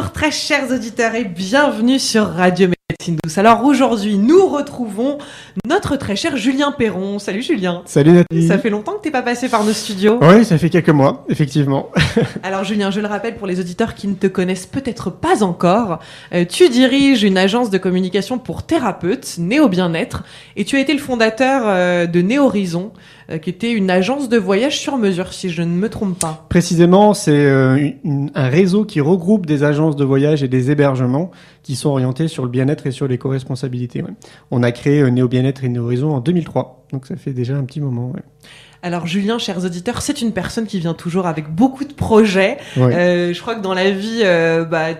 Bonjour très chers auditeurs et bienvenue sur Radio Médecine Douce. Alors aujourd'hui, nous retrouvons notre très cher Julien Perron. Salut Julien. Salut Nathalie. Ça fait longtemps que t'es pas passé par nos studios. Oui, ça fait quelques mois, effectivement. Alors Julien, je le rappelle pour les auditeurs qui ne te connaissent peut-être pas encore, tu diriges une agence de communication pour thérapeutes, Néo Bien-être, et tu as été le fondateur de Néo Horizon, qui était une agence de voyage sur mesure, si je ne me trompe pas. Précisément, c'est un réseau qui regroupe des agences de voyage et des hébergements qui sont orientés sur le bien-être et sur l'éco-responsabilité. Ouais. On a créé Néo Bien-être et Néo Horizon en 2003, donc ça fait déjà un petit moment. Ouais. Alors Julien, chers auditeurs, c'est une personne qui vient toujours avec beaucoup de projets. Ouais. Je crois que dans la vie,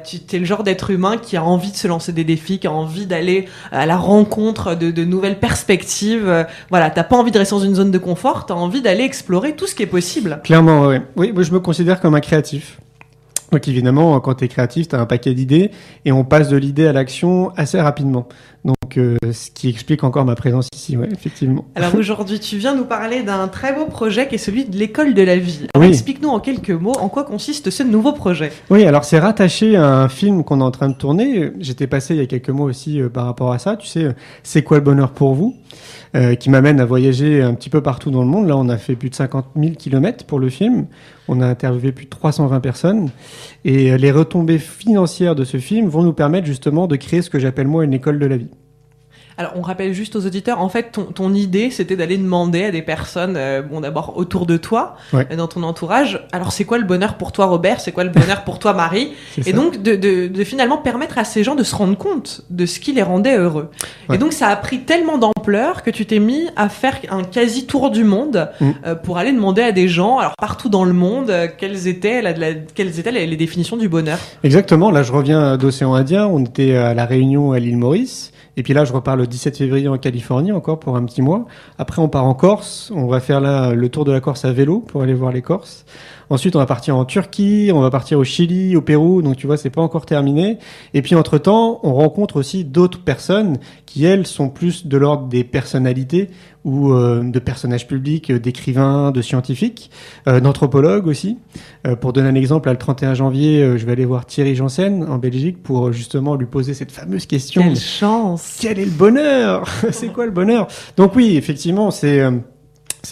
tu es le genre d'être humain qui a envie de se lancer des défis, qui a envie d'aller à la rencontre de nouvelles perspectives. Voilà, t'as pas envie de rester dans une zone de confort, t'as envie d'aller explorer tout ce qui est possible. Clairement, ouais. Oui, moi je me considère comme un créatif. Donc évidemment, quand tu es créatif, tu as un paquet d'idées et on passe de l'idée à l'action assez rapidement. Donc ce qui explique encore ma présence ici, ouais, effectivement. Alors aujourd'hui, tu viens nous parler d'un très beau projet qui est celui de l'école de la vie. Alors, oui. Explique-nous en quelques mots en quoi consiste ce nouveau projet. Oui, alors c'est rattaché à un film qu'on est en train de tourner. J'étais passé il y a quelques mois aussi par rapport à ça. Tu sais, C'est quoi le bonheur pour vous ? Qui m'amène à voyager un petit peu partout dans le monde. Là, on a fait plus de 50 000 kilomètres pour le film. On a interviewé plus de 320 personnes. Et les retombées financières de ce film vont nous permettre justement de créer ce que j'appelle moi une école de la vie. Alors, on rappelle juste aux auditeurs, en fait, ton idée, c'était d'aller demander à des personnes, d'abord autour de toi, ouais. Dans ton entourage, alors c'est quoi le bonheur pour toi, Robert ? C'est quoi le bonheur pour toi, Marie ? Et donc, de finalement permettre à ces gens de se rendre compte de ce qui les rendait heureux. Ouais. Et donc, ça a pris tellement d'ampleur que tu t'es mis à faire un quasi tour du monde pour aller demander à des gens, alors partout dans le monde, quelles étaient les définitions du bonheur. Exactement. Là, je reviens d'Océan Indien. On était à La Réunion, à l'île Maurice. Et puis là, je repars le 17 février en Californie, encore pour un petit mois. Après, on part en Corse. On va faire là le tour de la Corse à vélo pour aller voir les Corses. Ensuite, on va partir en Turquie, on va partir au Chili, au Pérou. Donc, tu vois, c'est pas encore terminé. Et puis, entre-temps, on rencontre aussi d'autres personnes qui, elles, sont plus de l'ordre des personnalités ou de personnages publics, d'écrivains, de scientifiques, d'anthropologues aussi. Pour donner un exemple, là, le 31 janvier, je vais aller voir Thierry Janssen en Belgique pour justement lui poser cette fameuse question. Quelle chance! Quel est le bonheur? C'est quoi le bonheur? Donc oui, effectivement, c'est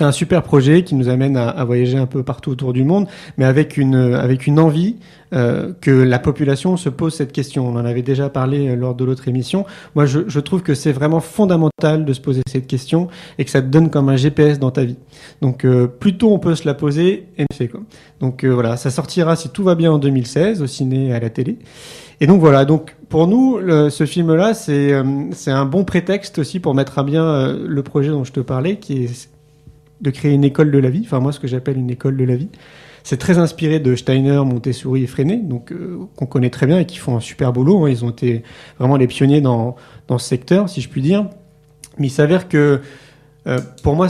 un super projet qui nous amène à voyager un peu partout autour du monde, mais avec une envie que la population se pose cette question. On en avait déjà parlé lors de l'autre émission. Moi, je trouve que c'est vraiment fondamental de se poser cette question et que ça te donne comme un GPS dans ta vie. Donc, plus tôt on peut se la poser, et mieux c'est quoi. Donc voilà, ça sortira si tout va bien en 2016 au ciné et à la télé. Et donc voilà, donc pour nous, ce film-là, c'est un bon prétexte aussi pour mettre à bien le projet dont je te parlais, qui est de créer une école de la vie, enfin moi ce que j'appelle une école de la vie. C'est très inspiré de Steiner, Montessori et Freinet, donc qu'on connaît très bien et qui font un super boulot. Hein. Ils ont été vraiment les pionniers dans ce secteur, si je puis dire. Mais il s'avère que pour moi,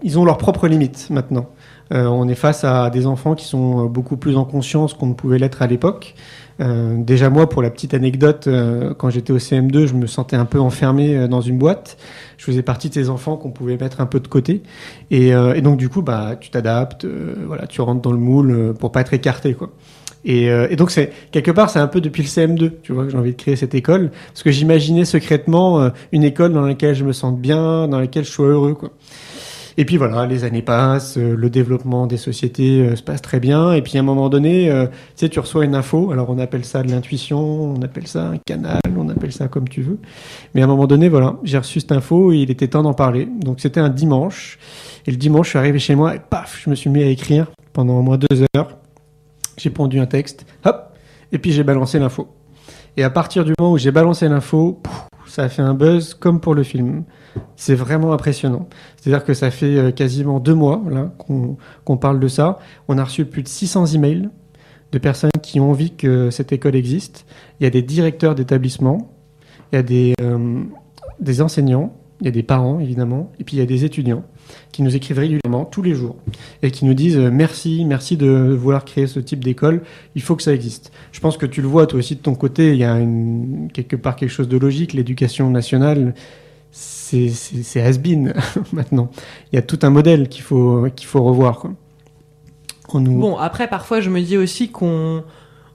ils ont leurs propres limites maintenant. On est face à des enfants qui sont beaucoup plus en conscience qu'on ne pouvait l'être à l'époque. Déjà moi, pour la petite anecdote, quand j'étais au CM2, je me sentais un peu enfermé dans une boîte. Je faisais partie de ces enfants qu'on pouvait mettre un peu de côté. Et donc du coup, tu t'adaptes, voilà, tu rentres dans le moule pour pas être écarté, quoi. Et donc quelque part, c'est un peu depuis le CM2, tu vois, que j'ai envie de créer cette école, parce que j'imaginais secrètement une école dans laquelle je me sente bien, dans laquelle je sois heureux, quoi. Et puis voilà, les années passent, le développement des sociétés se passe très bien. Et puis à un moment donné, tu sais, tu reçois une info. Alors on appelle ça de l'intuition, on appelle ça un canal, on appelle ça comme tu veux. Mais à un moment donné, voilà, j'ai reçu cette info et il était temps d'en parler. Donc c'était un dimanche. Et le dimanche, je suis arrivé chez moi et paf, je me suis mis à écrire pendant au moins 2 heures. J'ai pondu un texte, hop, et puis j'ai balancé l'info. Et à partir du moment où j'ai balancé l'info, ça a fait un buzz comme pour le film. C'est vraiment impressionnant. C'est-à-dire que ça fait quasiment 2 mois là, qu'on parle de ça. On a reçu plus de 600 emails de personnes qui ont envie que cette école existe. Il y a des directeurs d'établissements, il y a des enseignants, il y a des parents évidemment, et puis il y a des étudiants qui nous écrivent régulièrement, tous les jours, et qui nous disent merci de vouloir créer ce type d'école, il faut que ça existe. Je pense que tu le vois toi aussi de ton côté, il y a quelque part quelque chose de logique, l'éducation nationale, c'est has-been maintenant. Il y a tout un modèle qu'il faut revoir, quoi. Bon, après, parfois, je me dis aussi qu'on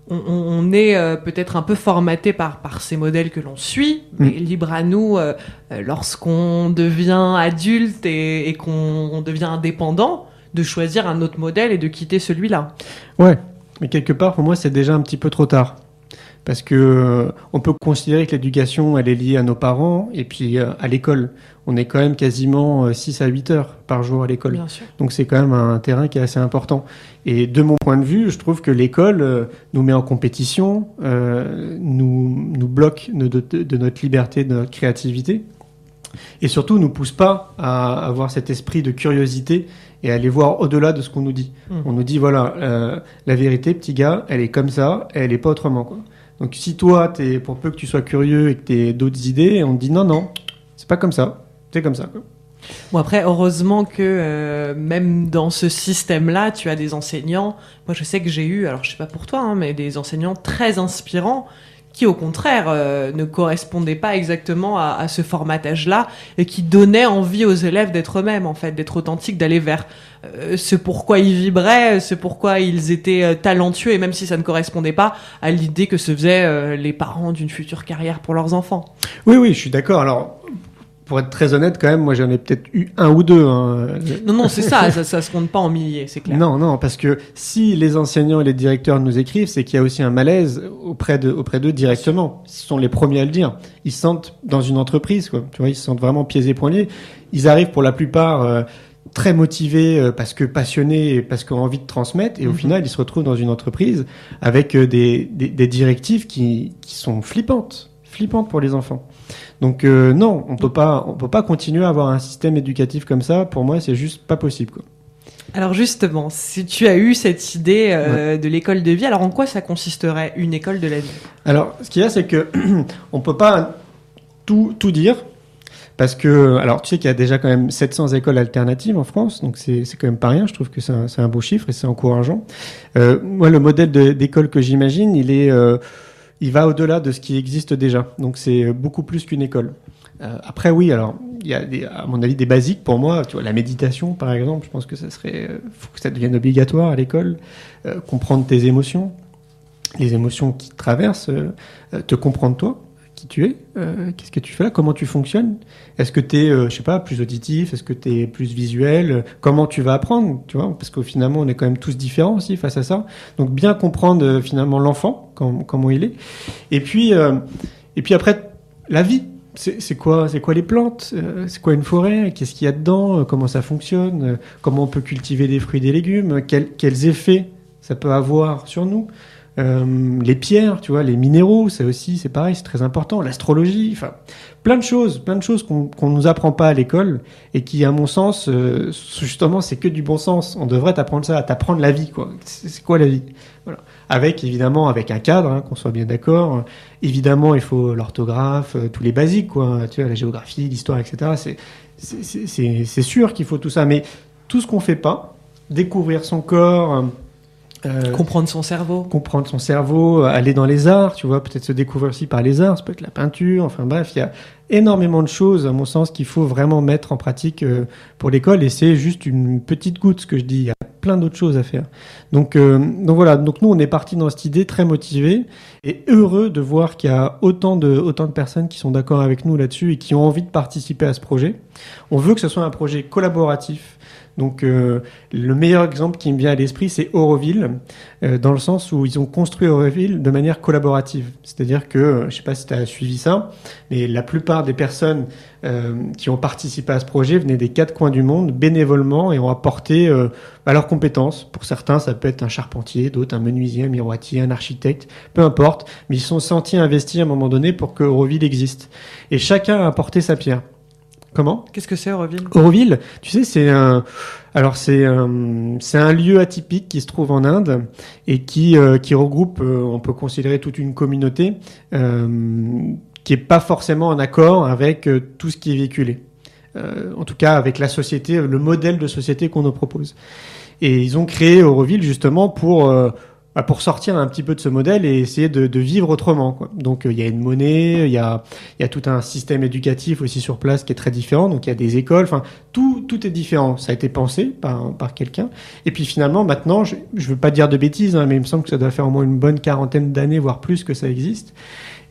on est peut-être un peu formaté par ces modèles que l'on suit, mais libre à nous, lorsqu'on devient adulte et qu'on devient indépendant, de choisir un autre modèle et de quitter celui-là. Ouais, mais quelque part, pour moi, c'est déjà un petit peu trop tard. Parce que on peut considérer que l'éducation, elle est liée à nos parents et puis à l'école. On est quand même quasiment 6 à 8 heures par jour à l'école. Bien sûr. Donc c'est quand même un terrain qui est assez important. Et de mon point de vue, je trouve que l'école nous met en compétition, nous bloque de notre liberté, de notre créativité. Et surtout, nous pousse pas à avoir cet esprit de curiosité et à aller voir au-delà de ce qu'on nous dit. On nous dit, voilà, la vérité, petit gars, elle est comme ça, elle est pas autrement, quoi. Donc si toi, pour peu que tu sois curieux et que tu aies d'autres idées, on te dit non, c'est pas comme ça, c'est comme ça, quoi. Bon, après, heureusement que même dans ce système-là, tu as des enseignants. Moi, je sais que j'ai eu, alors je sais pas pour toi, mais des enseignants très inspirants qui, au contraire, ne correspondaient pas exactement à ce formatage-là et qui donnaient envie aux élèves d'être eux-mêmes, en fait, d'être authentiques, d'aller vers ce pourquoi ils vibraient, ce pourquoi ils étaient talentueux, et même si ça ne correspondait pas à l'idée que se faisaient les parents d'une future carrière pour leurs enfants. Oui, je suis d'accord. Alors, pour être très honnête, quand même, moi, j'en ai peut-être eu un ou deux. Hein. Non, c'est ça se compte pas en milliers, c'est clair. Non, parce que si les enseignants et les directeurs nous écrivent, c'est qu'il y a aussi un malaise auprès d'eux directement. Ce sont les premiers à le dire. Ils se sentent dans une entreprise, quoi. Tu vois, ils se sentent vraiment pieds et poings liés. Ils arrivent pour la plupart très motivés, parce que passionnés, et parce qu'ils ont envie de transmettre. Et au final, ils se retrouvent dans une entreprise avec des directives qui sont flippantes pour les enfants. Donc non, on peut pas continuer à avoir un système éducatif comme ça. Pour moi, c'est juste pas possible, quoi. Alors justement, si tu as eu cette idée de l'école de vie, alors en quoi ça consisterait une école de la vie ? Alors, ce qu'il y a, c'est que on peut pas tout dire. Parce que, alors, tu sais qu'il y a déjà quand même 700 écoles alternatives en France, donc c'est quand même pas rien. Je trouve que c'est un beau chiffre et c'est encourageant. Moi, le modèle d'école que j'imagine, il va au-delà de ce qui existe déjà. Donc, c'est beaucoup plus qu'une école. Après, oui, alors, il y a à mon avis des basiques pour moi. Tu vois, la méditation, par exemple, je pense que faut que ça devienne obligatoire à l'école. Comprendre tes émotions, les émotions qui te traversent, te comprendre toi. Qui tu es, qu'est-ce que tu fais là, comment tu fonctionnes, est-ce que tu es, je sais pas, plus auditif, est-ce que tu es plus visuel, comment tu vas apprendre, tu vois, parce qu'au finalement on est quand même tous différents aussi face à ça, donc bien comprendre finalement l'enfant, comment il est, et puis après la vie, c'est quoi les plantes, c'est quoi une forêt, qu'est-ce qu'il y a dedans, comment ça fonctionne, comment on peut cultiver des fruits et des légumes, quels effets ça peut avoir sur nous. Les pierres, tu vois, les minéraux, ça aussi, c'est pareil, c'est très important. L'astrologie, enfin, plein de choses qu'on nous apprend pas à l'école et qui, à mon sens, justement, c'est que du bon sens. On devrait t'apprendre ça, t'apprendre la vie, quoi. C'est quoi la vie ? Voilà. Évidemment, avec un cadre, hein, qu'on soit bien d'accord. Évidemment, il faut l'orthographe, tous les basiques, quoi. Tu vois, la géographie, l'histoire, etc. C'est sûr qu'il faut tout ça, mais tout ce qu'on fait pas, découvrir son corps. Comprendre son cerveau, aller dans les arts, tu vois, peut-être se découvrir aussi par les arts, ça peut être la peinture, enfin bref, il y a énormément de choses, à mon sens, qu'il faut vraiment mettre en pratique pour l'école, et c'est juste une petite goutte, ce que je dis, il y a plein d'autres choses à faire. Donc voilà, donc nous on est partis dans cette idée très motivés, et heureux de voir qu'il y a autant de personnes qui sont d'accord avec nous là-dessus, et qui ont envie de participer à ce projet. On veut que ce soit un projet collaboratif. Donc le meilleur exemple qui me vient à l'esprit, c'est Auroville, dans le sens où ils ont construit Auroville de manière collaborative. C'est-à-dire que, je ne sais pas si tu as suivi ça, mais la plupart des personnes qui ont participé à ce projet venaient des 4 coins du monde bénévolement et ont apporté leurs compétences. Pour certains, ça peut être un charpentier, d'autres un menuisier, un miroitier, un architecte, peu importe. Mais ils se sont sentis investis à un moment donné pour que Auroville existe. Et chacun a apporté sa pierre. Comment ? Qu'est-ce que c'est Auroville ? Auroville, tu sais, c'est un lieu atypique qui se trouve en Inde et qui regroupe, on peut considérer toute une communauté qui est pas forcément en accord avec tout ce qui est véhiculé. En tout cas, avec la société, le modèle de société qu'on nous propose. Et ils ont créé Auroville justement pour pour sortir un petit peu de ce modèle et essayer de vivre autrement, quoi. Donc il y a une monnaie, il y a tout un système éducatif aussi sur place qui est très différent. Donc il y a des écoles, enfin tout est différent. Ça a été pensé par quelqu'un. Et puis finalement maintenant, je veux pas dire de bêtises, hein, mais il me semble que ça doit faire au moins une bonne quarantaine d'années, voire plus, que ça existe.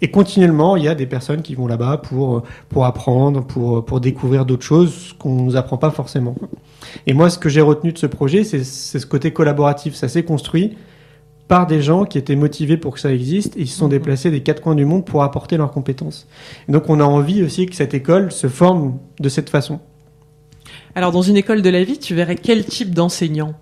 Et continuellement, il y a des personnes qui vont là-bas pour apprendre, pour découvrir d'autres choses qu'on nous apprend pas forcément. Et moi, ce que j'ai retenu de ce projet, c'est ce côté collaboratif. Ça s'est construit par des gens qui étaient motivés pour que ça existe et ils se sont déplacés des quatre coins du monde pour apporter leurs compétences. Et donc on a envie aussi que cette école se forme de cette façon. Alors dans une école de la vie, tu verrais quel type d'enseignant?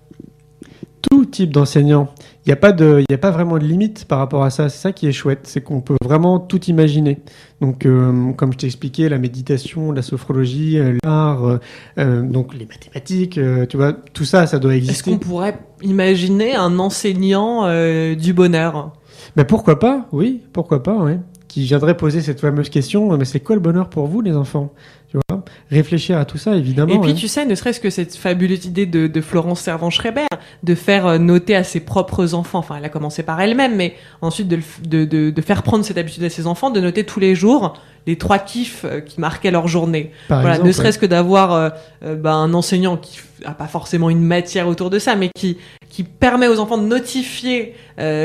Tout type d'enseignant. Il n'y a pas vraiment de limite par rapport à ça. C'est ça qui est chouette, c'est qu'on peut vraiment tout imaginer. Donc, comme je t'ai expliqué, la méditation, la sophrologie, l'art, donc les mathématiques, tu vois, tout ça, ça doit exister. Est-ce qu'on pourrait imaginer un enseignant du bonheur? Mais pourquoi pas? Oui, pourquoi pas, ouais. Qui viendrait poser cette fameuse question, mais c'est quoi le bonheur pour vous, les enfants? Tu vois, réfléchir à tout ça, évidemment. Et puis, tu sais, ne serait-ce que cette fabuleuse idée de Florence Servan-Schreiber, de faire noter à ses propres enfants, enfin, elle a commencé par elle-même, mais ensuite de faire prendre cette habitude à ses enfants, de noter tous les jours les 3 kiffs qui marquaient leur journée. Voilà, exemple, ne serait-ce que d'avoir un enseignant qui a pas forcément une matière autour de ça, mais qui permet aux enfants de notifier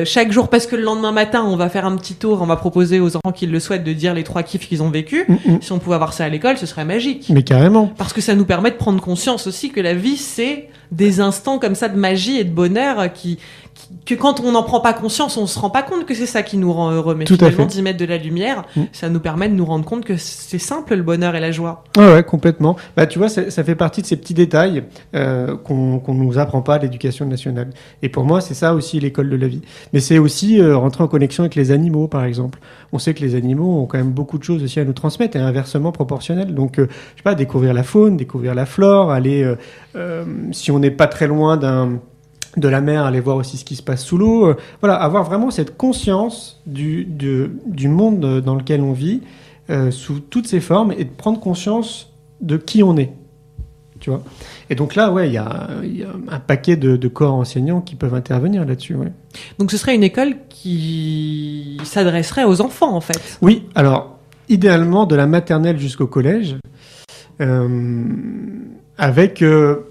chaque jour, parce que le lendemain matin, on va faire un petit tour, on va proposer aux enfants qui le souhaitent de dire les 3 kiffs qu'ils ont vécu. Si on pouvait avoir ça à l'école, ce serait magique. Mais carrément. Parce que ça nous permet de prendre conscience aussi que la vie, c'est des instants comme ça de magie et de bonheur que quand on n'en prend pas conscience, on se rend pas compte que c'est ça qui nous rend heureux. Mais finalement, d'y mettre de la lumière, ça nous permet de nous rendre compte que c'est simple, le bonheur et la joie. Ouais, complètement. Bah, tu vois, ça fait partie de ces petits détails qu'on nous apprend pas à l'éducation nationale. Et pour moi, c'est ça aussi l'école de la vie. Mais c'est aussi rentrer en connexion avec les animaux, par exemple. On sait que les animaux ont quand même beaucoup de choses aussi à nous transmettre et inversement proportionnelles. Donc, je sais pas, découvrir la faune, découvrir la flore, aller, si on n'est pas très loin de la mer, aller voir aussi ce qui se passe sous l'eau. Voilà, avoir vraiment cette conscience du monde dans lequel on vit, sous toutes ses formes, et de prendre conscience de qui on est. Tu vois. Et donc là, ouais, il y a un paquet de corps enseignants qui peuvent intervenir là-dessus. Ouais. Donc ce serait une école qui s'adresserait aux enfants, en fait. Oui, alors, idéalement, de la maternelle jusqu'au collège, avec,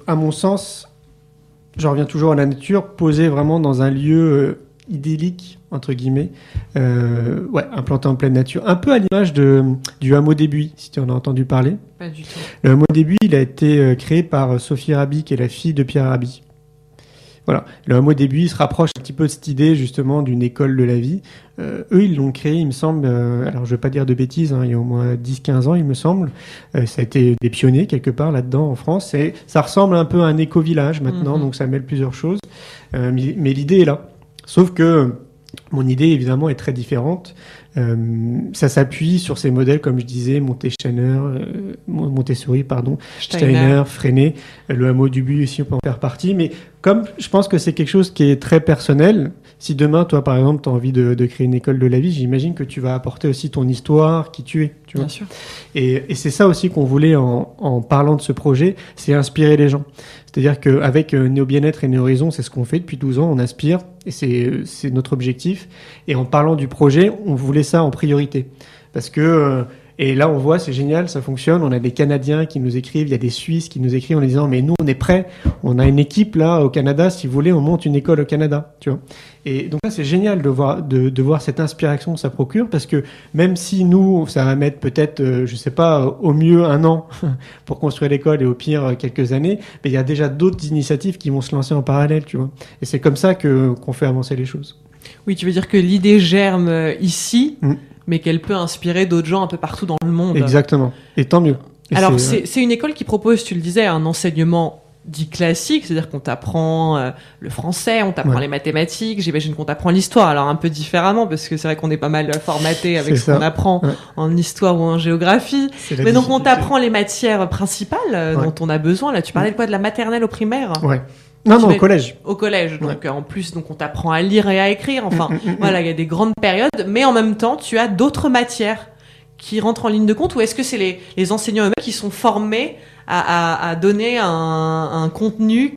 à mon sens, je reviens toujours à la nature, posé vraiment dans un lieu idyllique, entre guillemets, implanté en pleine nature. Un peu à l'image du hameau des Buis, si tu en as entendu parler. Pas du tout. Le hameau des Buis, il a été créé par Sophie Raby, qui est la fille de Pierre Rabhi. Voilà. Le hameau des Buis se rapproche un petit peu de cette idée, justement, d'une école de la vie. Eux, ils l'ont créé, il me semble, alors je ne vais pas dire de bêtises, hein, il y a au moins 10-15 ans, il me semble. Ça a été des pionniers, quelque part, là-dedans, en France. Et ça ressemble un peu à un éco-village, maintenant, donc ça mêle plusieurs choses. Mais l'idée est là. Sauf que mon idée, évidemment, est très différente. Ça s'appuie sur ces modèles, comme je disais, Montessori, Steiner, Freinet, le hameau du Buis aussi, on peut en faire partie. Mais comme je pense que c'est quelque chose qui est très personnel, si demain, toi, par exemple, tu as envie de créer une école de la vie, j'imagine que tu vas apporter aussi ton histoire, qui tu es. Tu vois. Bien sûr. Et c'est ça aussi qu'on voulait en parlant de ce projet, c'est inspirer les gens. C'est-à-dire qu'avec Néo Bien-être et Néo Horizon, c'est ce qu'on fait depuis 12 ans, on inspire, et c'est notre objectif. Et en parlant du projet, on voulait ça en priorité. Parce que, et là on voit, c'est génial, ça fonctionne, on a des Canadiens qui nous écrivent, il y a des Suisses qui nous écrivent en disant, mais nous on est prêts, on a une équipe là au Canada, si vous voulez, on monte une école au Canada, tu vois. Et donc là c'est génial de voir cette inspiration que ça procure, parce que même si nous, ça va mettre peut-être, je sais pas, au mieux 1 an pour construire l'école et au pire quelques années, mais il y a déjà d'autres initiatives qui vont se lancer en parallèle, tu vois. Et c'est comme ça qu'on fait avancer les choses. Oui, tu veux dire que l'idée germe ici, mais qu'elle peut inspirer d'autres gens un peu partout dans le monde. Exactement. Et tant mieux. Et alors, c'est une école qui propose, tu le disais, un enseignement dit classique, c'est-à-dire qu'on t'apprend le français, on t'apprend les mathématiques, j'imagine qu'on t'apprend l'histoire, alors un peu différemment, parce que c'est vrai qu'on est pas mal formaté avec ce qu'on apprend en histoire ou en géographie. Mais donc, on t'apprend les matières principales dont on a besoin. Là, tu parlais de quoi? De la maternelle au primaire? Ouais. Non, au collège. Au collège, donc en plus, donc on t'apprend à lire et à écrire. Enfin, voilà, il y a des grandes périodes, mais en même temps, tu as d'autres matières qui rentrent en ligne de compte. Ou est-ce que c'est les enseignants eux-mêmes qui sont formés à donner un contenu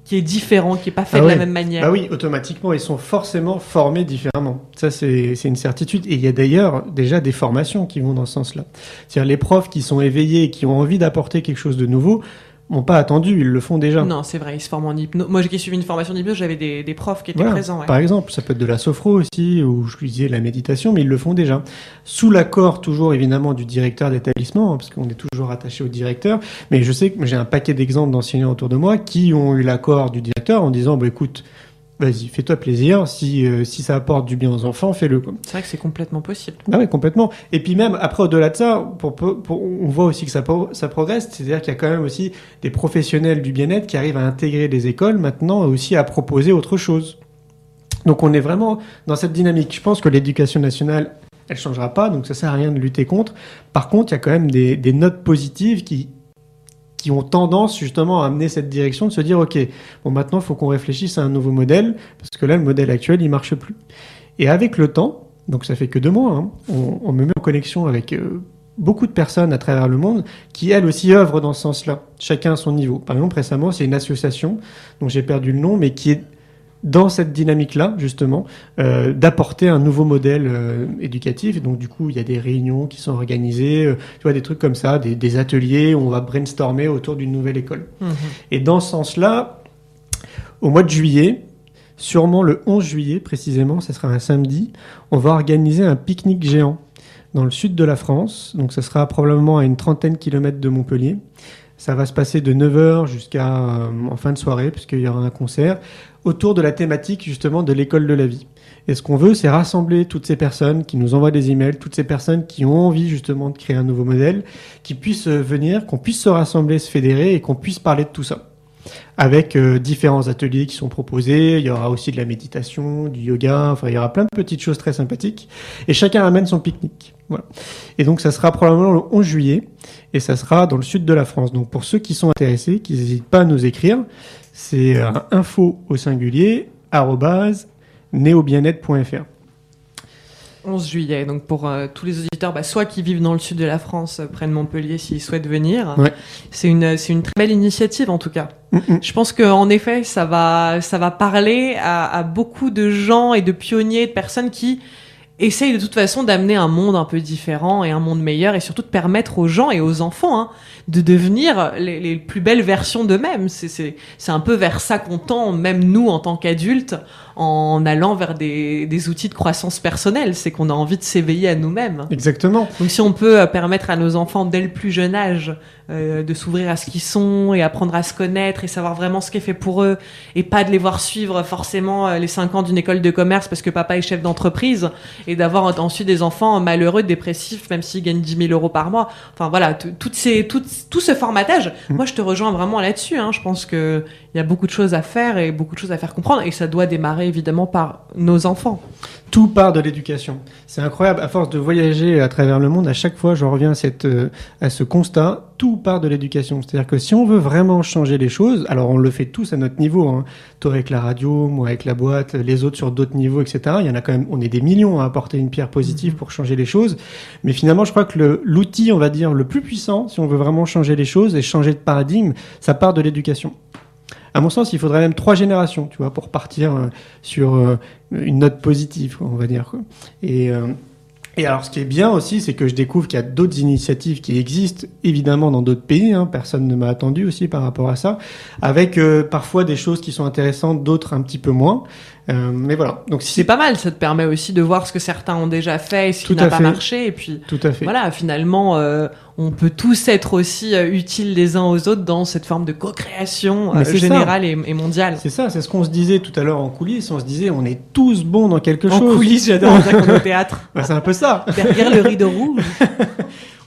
qui est différent, qui est pas fait de la même manière. Bah oui, automatiquement, ils sont forcément formés différemment. Ça, c'est une certitude. Et il y a d'ailleurs déjà des formations qui vont dans ce sens-là. C'est-à-dire les profs qui sont éveillés et qui ont envie d'apporter quelque chose de nouveau n'ont pas attendu, ils le font déjà. Non, c'est vrai, ils se forment en hypnose. Moi, j'ai suivi une formation d'hypnose, j'avais des profs qui étaient présents. Ouais. Par exemple, ça peut être de la sophro aussi, ou je disais de la méditation, mais ils le font déjà. Sous l'accord, toujours évidemment, du directeur d'établissement, hein, parce qu'on est toujours attaché au directeur. Mais je sais que j'ai un paquet d'exemples d'enseignants autour de moi qui ont eu l'accord du directeur en disant, bah, écoute, vas-y, fais-toi plaisir. Si ça apporte du bien aux enfants, fais-le. Quoi. C'est vrai que c'est complètement possible. Ah oui, complètement. Et puis même, après, au-delà de ça, on voit aussi que ça progresse. C'est-à-dire qu'il y a quand même aussi des professionnels du bien-être qui arrivent à intégrer les écoles maintenant et aussi à proposer autre chose. Donc on est vraiment dans cette dynamique. Je pense que l'éducation nationale, elle changera pas, donc ça sert à rien de lutter contre. Par contre, il y a quand même des notes positives qui ont tendance justement à amener cette direction de se dire ok, bon maintenant il faut qu'on réfléchisse à un nouveau modèle parce que là le modèle actuel il marche plus. Et avec le temps, donc ça fait que 2 mois, hein, on me met en connexion avec beaucoup de personnes à travers le monde qui elles aussi œuvrent dans ce sens-là, chacun à son niveau. Par exemple récemment c'est une association dont j'ai perdu le nom mais qui est dans cette dynamique-là, justement, d'apporter un nouveau modèle éducatif. Et donc, du coup, il y a des réunions qui sont organisées, tu vois, des trucs comme ça, des ateliers où on va brainstormer autour d'une nouvelle école. Mmh. Et dans ce sens-là, au mois de juillet, sûrement le 11 juillet précisément, ça sera un samedi, on va organiser un pique-nique géant dans le sud de la France. Donc, ça sera probablement à une 30aine de kilomètres de Montpellier. Ça va se passer de 9h jusqu'à en fin de soirée, puisqu'il y aura un concert, autour de la thématique justement de l'école de la vie. Et ce qu'on veut, c'est rassembler toutes ces personnes qui nous envoient des emails, toutes ces personnes qui ont envie justement de créer un nouveau modèle, qui puissent venir, qu'on puisse se rassembler, se fédérer et qu'on puisse parler de tout ça. Avec différents ateliers qui sont proposés, il y aura aussi de la méditation, du yoga, enfin il y aura plein de petites choses très sympathiques. Et chacun amène son pique-nique. Voilà. Et donc ça sera probablement le 11 juillet et ça sera dans le sud de la France. Donc pour ceux qui sont intéressés, qui n'hésitent pas à nous écrire, c'est info au singulier @neobienêtre.fr. 11 juillet, donc pour tous les auditeurs, soit qui vivent dans le sud de la France, près de Montpellier, s'ils souhaitent venir. Ouais. C'est une très belle initiative en tout cas. Je pense qu'en effet, ça va parler à beaucoup de gens et de pionniers, de personnes qui essayent de toute façon d'amener un monde un peu différent et un monde meilleur et surtout de permettre aux gens et aux enfants de devenir les plus belles versions d'eux-mêmes. C'est un peu vers ça qu'on tend, même nous en tant qu'adultes, en allant vers des outils de croissance personnelle. C'est qu'on a envie de s'éveiller à nous-mêmes. Exactement. Donc si on peut permettre à nos enfants dès le plus jeune âge de s'ouvrir à ce qu'ils sont et apprendre à se connaître et savoir vraiment ce qui est fait pour eux et pas de les voir suivre forcément les 5 ans d'une école de commerce parce que papa est chef d'entreprise et d'avoir ensuite des enfants malheureux, dépressifs, même s'ils gagnent 10 000 euros par mois. Enfin voilà, tout ce formatage, moi je te rejoins vraiment là-dessus. Je pense qu'il y a beaucoup de choses à faire et beaucoup de choses à faire comprendre et ça doit démarrer évidemment par nos enfants. Tout part de l'éducation. C'est incroyable. À force de voyager à travers le monde, à chaque fois, je reviens à ce constat. Tout part de l'éducation. C'est-à-dire que si on veut vraiment changer les choses, alors on le fait tous à notre niveau. Toi avec la radio, moi avec la boîte, les autres sur d'autres niveaux, etc. Il y en a quand même. On est des millions à apporter une pierre positive pour changer les choses. Mais finalement, je crois que l'outil, on va dire, le plus puissant, si on veut vraiment changer les choses et changer de paradigme, ça part de l'éducation. À mon sens, il faudrait même 3 générations, tu vois, pour partir sur une note positive, on va dire. Et alors, ce qui est bien aussi, c'est que je découvre qu'il y a d'autres initiatives qui existent, évidemment, dans d'autres pays. Personne ne m'a attendu aussi par rapport à ça, avec parfois des choses qui sont intéressantes, d'autres un petit peu moins. Mais voilà. Donc c'est pas mal, ça te permet aussi de voir ce que certains ont déjà fait et ce qui n'a pas marché. Et puis, tout à fait. Voilà, finalement, on peut tous être aussi utiles les uns aux autres dans cette forme de co-création générale et mondiale. C'est ça, c'est ce qu'on se disait tout à l'heure en coulisses. On se disait, on est tous bons dans quelque chose. En coulisses, j'adore ça comme au théâtre. C'est un peu ça. Derrière le rideau rouge.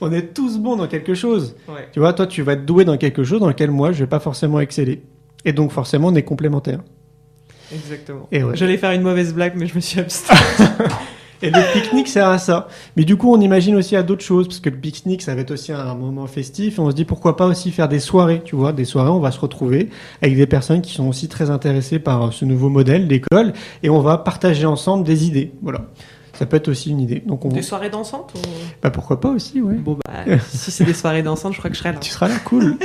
On est tous bons dans quelque chose. Ouais. Tu vois, toi, tu vas être doué dans quelque chose dans lequel moi, je vais pas forcément exceller. Et donc, forcément, on est complémentaires. Exactement. Et ouais. J'allais faire une mauvaise blague, mais je me suis abstrait. Et le pique-nique sert à ça. Mais du coup, on imagine aussi à d'autres choses, parce que le pique-nique, ça va être aussi un moment festif. Et on se dit, pourquoi pas aussi faire des soirées, tu vois, des soirées, on va se retrouver avec des personnes qui sont aussi très intéressées par ce nouveau modèle d'école, et on va partager ensemble des idées. Voilà. Ça peut être aussi une idée. Donc Des soirées dansantes ou... Bah pourquoi pas aussi, ouais. Bon, bah, si c'est des soirées dansantes, je crois que je serai là. Tu seras là, cool.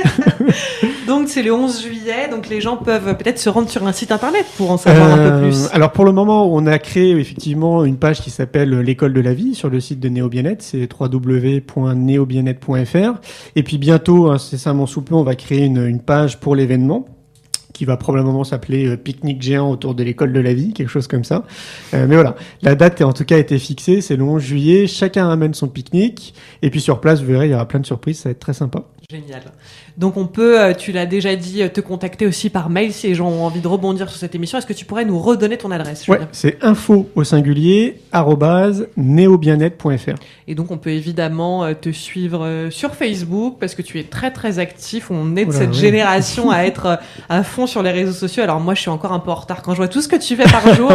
Donc c'est le 11 juillet, donc les gens peuvent peut-être se rendre sur un site internet pour en savoir un peu plus. Alors pour le moment, on a créé effectivement une page qui s'appelle l'école de la vie sur le site de Néo-Bien-être, c'est www.neobienêtre.fr. Et puis bientôt, incessamment sous peu, on va créer une page pour l'événement qui va probablement s'appeler pique-nique géant autour de l'école de la vie, quelque chose comme ça. Mais voilà, la date en tout cas a été fixée, c'est le 11 juillet, chacun amène son pique-nique, et puis sur place, vous verrez, il y aura plein de surprises, ça va être très sympa. Génial. Donc on peut, tu l'as déjà dit, te contacter aussi par mail si les gens ont envie de rebondir sur cette émission. Est-ce que tu pourrais nous redonner ton adresse, Julien ? Ouais, c'est info@neobienêtre.fr. Et donc on peut évidemment te suivre sur Facebook parce que tu es très très actif. On est de cette génération à être à fond sur les réseaux sociaux. Alors moi je suis encore un peu en retard quand je vois tout ce que tu fais par jour.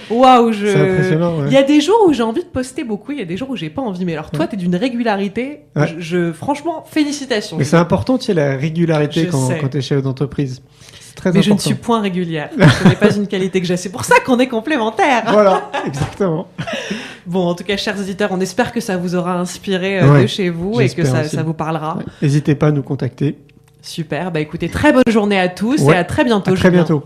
Waouh, c'est impressionnant. Ouais. Il y a des jours où j'ai envie de poster beaucoup, il y a des jours où j'ai pas envie. Mais alors toi, t'es d'une régularité. Ouais. Franchement, félicitations. Mais c'est important, tu sais, la régularité quand tu es chef d'entreprise. C'est très important. Mais je ne suis point régulière. Ce n'est pas une qualité que j'ai. C'est pour ça qu'on est complémentaires. Voilà, exactement. Bon, en tout cas, chers auditeurs, on espère que ça vous aura inspiré de chez vous et que ça vous parlera. Ouais. N'hésitez pas à nous contacter. Super. Bah écoutez, très bonne journée à tous et à très bientôt. À très bientôt.